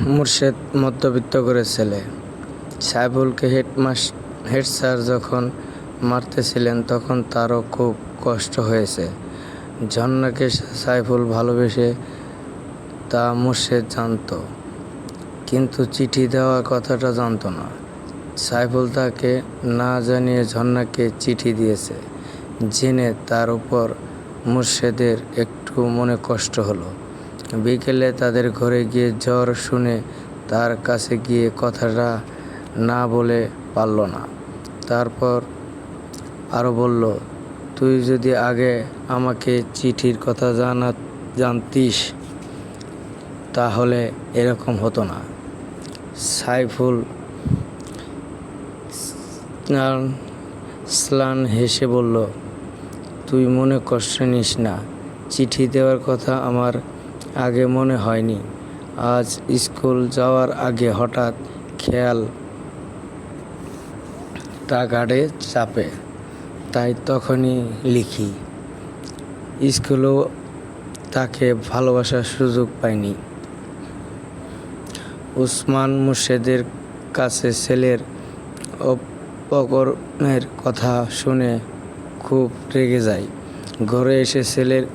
মুর্শেদ মধ্যবিত্ত ঘরের ছেলে। সাইফুলকে হেড স্যার যখন মারতেছিলেন তখন তারও খুব কষ্ট হয়েছে। ঝর্ণাকে সাইফুল ভালোবেসে তা মুর্শেদ জানত, কিন্তু চিঠি দেওয়ার কথাটা জানত না। সাইফুল তাকে না জানিয়ে ঝর্ণাকে চিঠি দিয়েছে জেনে তার উপর মুর্শেদের একটু মনে কষ্ট হলো। বিকেলে তাদের ঘরে গিয়ে জ্বর শুনে তার কাছে গিয়ে কথাটা না বলে পারল না। তারপর আরও বলল, তুই যদি আগে আমাকে চিঠির কথা জানতিস তাহলে এরকম হতো না। সাইফুল স্লান হেসে বলল, তুই মনে কষ্ট নিস না, চিঠি দেওয়ার কথা আমার আগে মনে হয়নি। আজ স্কুল যাওয়ার আগে হঠাৎ খেয়ালটা ঘাড়ে চাপে, তাই তখনই লিখি। স্কুলেও তাকে ভালোবাসার সুযোগ পাইনি। উসমান মুর্শেদের কাছে ছেলের অপকর্মের কথা শুনে খুব রেগে যায়। ঘরে এসে ছেলের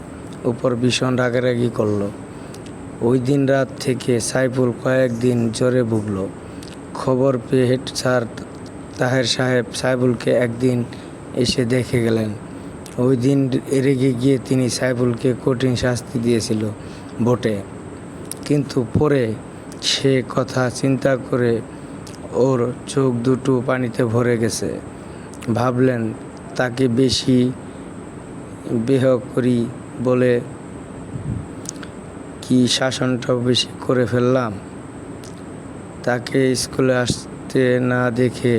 উপর ভীষণ রাগারাগি করল। ওই দিন রাত থেকে সাইফুল কয়েকদিন জ্বরে ভুগল। খবর পেয়ে হেড স্যার তাহের সাহেব সাইফুলকে একদিন এসে দেখে গেলেন। ওই দিন রেগে গিয়ে তিনি সাইফুলকে কঠিন শাস্তি দিয়েছিল বটে, কিন্তু পরে সে কথা চিন্তা করে ওর চোখ দুটো পানিতে ভরে গেছে। ভাবলেন, তাকে বেশি বেহ করি বলে কি শাসনটাও বেশি করে ফেললাম। তাকে স্কুলে আসতে না দেখে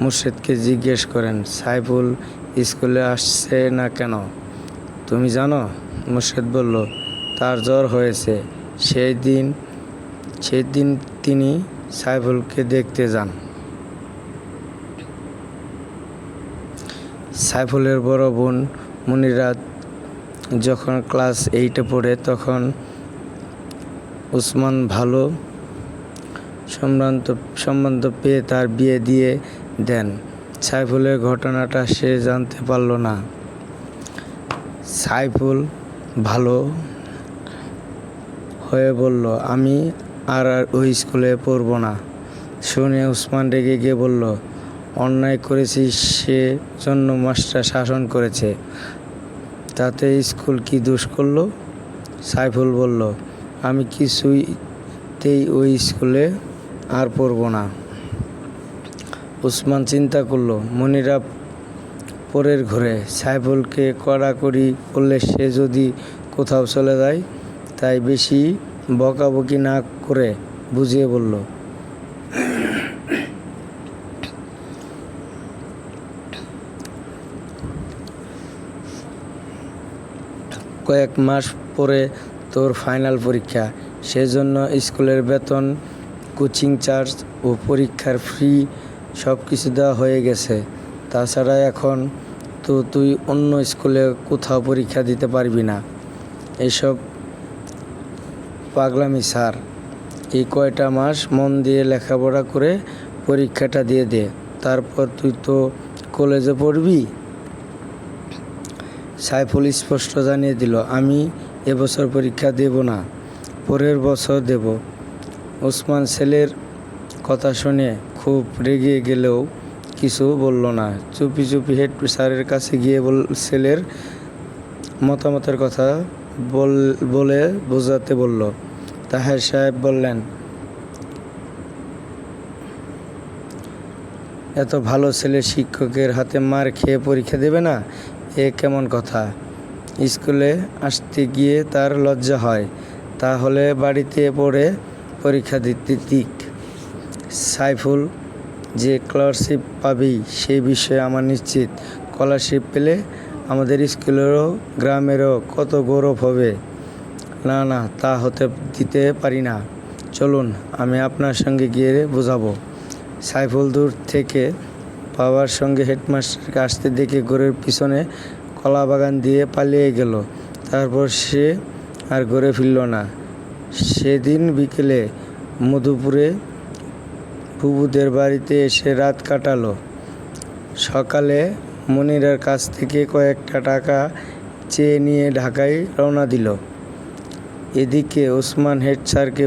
মুর্শেদকে জিজ্ঞেস করেন, সাইফুল স্কুলে আসছে না কেন? তুমি জানো? মুর্শেদ বলল, তার জ্বর হয়েছে। সেদিন তিনি সাইফুলকে দেখতে যান। সাইফুলের বড় বোন মুনিরা যখন ক্লাস 8-এ পড়ে তখন উসমান ভালো সম্বন্ধ পেয়ে তার বিয়ে দিয়ে দেন। সাইফুলের ঘটনাটা সে জানতে পারল না। সাইফুল ভালো হয়ে বলল, আমি আর ওই স্কুলে পড়ব না। শুনে উসমান রেগে গিয়ে বলল, অন্যায় করেছিস, সে জন্য মাস্টার শাসন করেছে, তাতে স্কুল কি দোষ করলো? সাইফুল বলল, আমি কিছুতেই ওই স্কুলে আর পড়ব না। উসমান চিন্তা করলো, মনিরা পরের ঘরে, সাইফুলকে কড়াকড়ি করলে সে যদি কোথাও চলে যায়, তাই বেশি বকাবকি না করে বুঝিয়ে বলল, কয়েক মাস পরে তোর ফাইনাল পরীক্ষা, সেজন্য স্কুলের বেতন, কোচিং চার্জ ও পরীক্ষার ফি সব কিছু দেওয়া হয়ে গেছে। তাছাড়া এখন তো তুই অন্য স্কুলে কোথাও পরীক্ষা দিতে পারবি না। এইসব পাগলামি স্যার, এই কয়টা মাস মন দিয়ে লেখাপড়া করে পরীক্ষাটা দিয়ে দে, তারপর তুই তো কলেজে পড়বি। সাইফুল স্পষ্ট জানিয়ে দিল, আমি এবছর পরীক্ষা দেব না, পরের বছর দেব। উসমান ছেলের কথা শুনে খুব রেগে গেলেও কিছু বলল না। চুপি চুপি হেড স্যারের কাছে গিয়ে ছেলের মতামতের কথা বলে বোঝাতে বলল। তাহের সাহেব বললেন, এত ভালো ছেলে শিক্ষকের হাতে মার খেয়ে পরীক্ষা দেবে না, এ কেমন কথা? স্কুলে আসতে গিয়ে তার লজ্জা হয়, তাহলে বাড়িতে পড়ে পরীক্ষা দিক। সাইফুল যে স্কলারশিপ পাবেই সে বিষয়ে আমার নিশ্চিত। স্কলারশিপ পেলে আমাদের স্কুলেরও গ্রামেরও কত গৌরব হবে। না, তা হতে দিতে পারি না। চলুন, আমি আপনার সঙ্গে গিয়ে বোঝাবো। সাইফুল দূর থেকে বাবার সঙ্গে হেডমাস্টারকে আসতে দেখে ঘরের পিছনে কলা বাগান দিয়ে পালিয়ে গেল। তারপর সে আর ঘরে ফিরল না। সেদিন বিকেলে মধুপুরে ফুফুদের বাড়িতে এসে রাত কাটালো। সকালে মনিরার কাছ থেকে কয়েকটা টাকা চেয়ে নিয়ে ঢাকায় রওনা দিল। এদিকে ওসমান হেড স্যারকে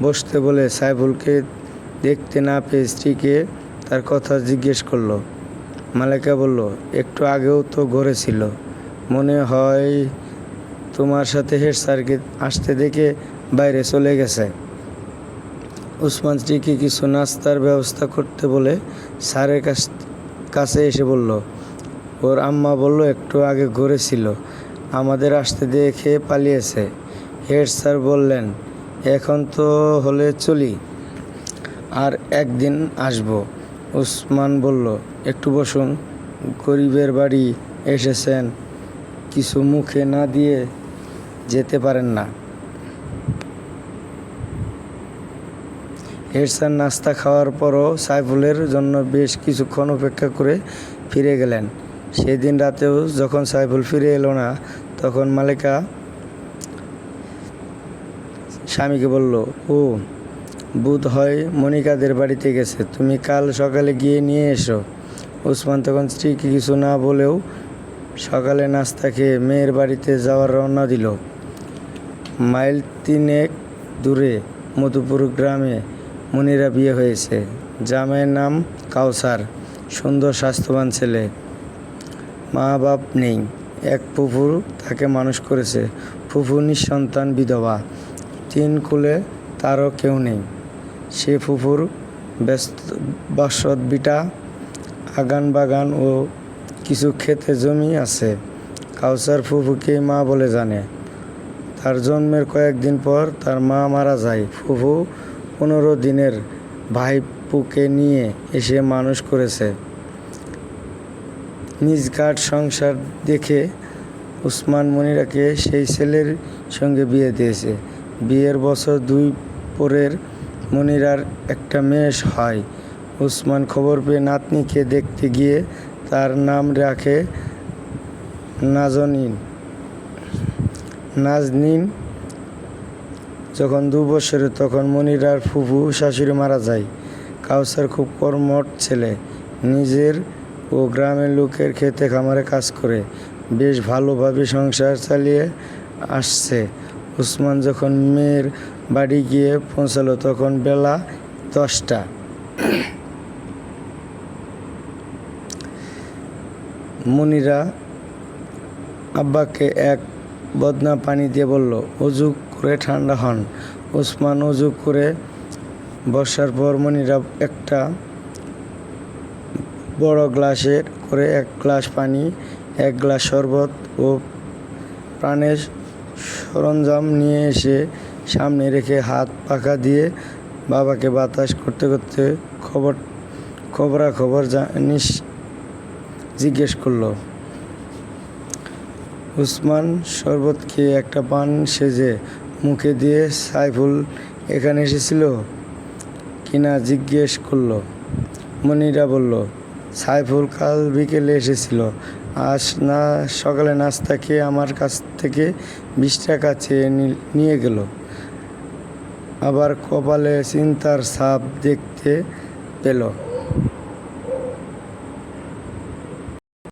বসতে বলে সাইফুলকে দেখতে না পেয়ে স্ত্রীকে তার কথা জিজ্ঞেস করলো। মালেকা বলল, একটু আগেও তো ঘরে ছিল, মনে হয় তোমার সাথে হেড স্যারকে আসতে দেখে বাইরে চলে গেছে। ওসমান স্ত্রীকে কিছু নাস্তার ব্যবস্থা করতে বলে স্যারের কাছে এসে বলল, ওর আম্মা বলল একটু আগে ঘরে ছিল, আমাদের আসতে দেখে পালিয়েছে। হেড স্যার বললেন, এখন তো হলে চলি, আর একদিন আসবো। ওসমান বলল, একটু বসুন, গরিবের বাড়ি এসেছেন, কিছু মুখে না দিয়ে যেতে পারেন না। হেড স্যার নাস্তা খাওয়ার পরও সাইফুলের জন্য বেশ কিছুক্ষণ অপেক্ষা করে ফিরে গেলেন। সেদিন রাতেও যখন সাইফুল ফিরে এলো না, তখন মালেকা স্বামীকে বলল, ও বোধ হয় মনিকাদের বাড়িতে গেছে, তুমি কাল সকালে গিয়ে নিয়ে এসো। ওসমান তখন স্ত্রীকে কিছু না বলেও সকালে নাস্তা খেয়ে মেয়ের বাড়িতে যাওয়ার রওনা দিল। মাইল 3 দূরে মধুপুর গ্রামে মনিরা বিয়ে হয়েছে। জামাইয়ের নাম কাউসার, সুন্দর স্বাস্থ্যবান ছেলে, মা বাপ নেই। এক ফুফু তাকে মানুষ করেছে। ফুফু নিঃসন্তান, বিধবা, 3 কুলে তারও কেউ নেই। সে ফুফুর বসত ভিটা, আগান বাগান ও কিছু ক্ষেতে জমি আছে। কাউসার ফুফুকে মা বলে জানে। তার জন্মের কয়েকদিন পর তার মা মারা যায়। ফুফু 15 দিনের ভাইপুকে নিয়ে এসে মানুষ করেছে। নিজঘাট সংসার দেখে ওসমান মনিরাকে সেই ছেলের সঙ্গে বিয়ে দিয়েছে। বিয়ের বছর 2 পরের মনিরার একটা মেয়ে হয়। ওসমান খবর পেয়ে নাতনিকে দেখতে গিয়ে তার নাম রাখে নাজনীন। যখন 2 বছরের তখন মনিরার ফুফু শাশুড়ি মারা যায়। কাউসার খুব কর্মঠ ছেলে, নিজের ও গ্রামের লোকের খেতে খামারে কাজ করে বেশ ভালোভাবে সংসার চালিয়ে আসছে। ওসমান যখন মেয়ের বাড়ি গিয়ে পৌঁছালো তখন বেলা 10টা। মনিরা আব্বাকে এক বদনা পানি দিয়ে বলল, অজু করে ঠান্ডা হন। ওসমান অজু করে বসার পর মনিরা একটা বড় গ্লাসে করে 1 গ্লাস পানি, 1 গ্লাস শরবত ও পানের সরঞ্জাম নিয়ে এসে সামনে রেখে হাত পাখা দিয়ে বাবাকে বাতাস করতে করতে খবরাখবর জিজ্ঞেস করল। ওসমান শরবত খেয়ে একটা পান সেজে মুখে দিয়ে সাইফুল এখানে এসেছিল কিনা জিজ্ঞেস করল। মনিরা বলল, সাইফুল কাল বিকেলে এসেছিল। আজ সকালে নাস্তা খেয়ে আমার কাছ থেকে 20 টাকা চেয়ে নিয়ে গেল। আবার কপালে চিন্তার ছাপ দেখতে পেল।